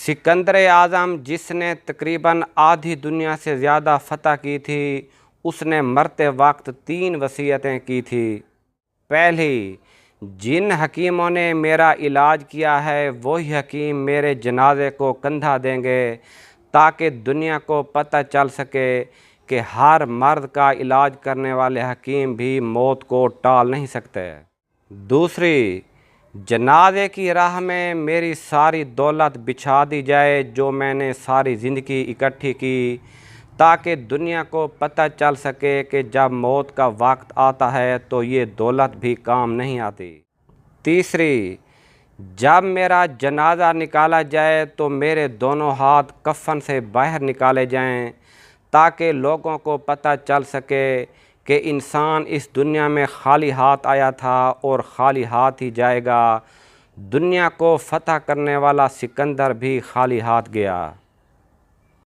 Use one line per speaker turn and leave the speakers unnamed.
सिकंदर आज़म, जिसने तकरीबन आधी दुनिया से ज़्यादा फ़तह की थी, उसने मरते वक्त 3 वसीयतें की थी। पहली, जिन हकीमों ने मेरा इलाज किया है वही हकीम मेरे जनाजे को कंधा देंगे, ताकि दुनिया को पता चल सके कि हर मर्द का इलाज करने वाले हकीम भी मौत को टाल नहीं सकते। दूसरी, जनाजे की राह में मेरी सारी दौलत बिछा दी जाए जो मैंने सारी ज़िंदगी इकट्ठी की, ताकि दुनिया को पता चल सके कि जब मौत का वक्त आता है तो ये दौलत भी काम नहीं आती। तीसरी, जब मेरा जनाजा निकाला जाए तो मेरे दोनों हाथ कफ़न से बाहर निकाले जाएं, ताकि लोगों को पता चल सके कि इंसान इस दुनिया में खाली हाथ आया था और खाली हाथ ही जाएगा। दुनिया को फ़तह करने वाला सिकंदर भी खाली हाथ गया।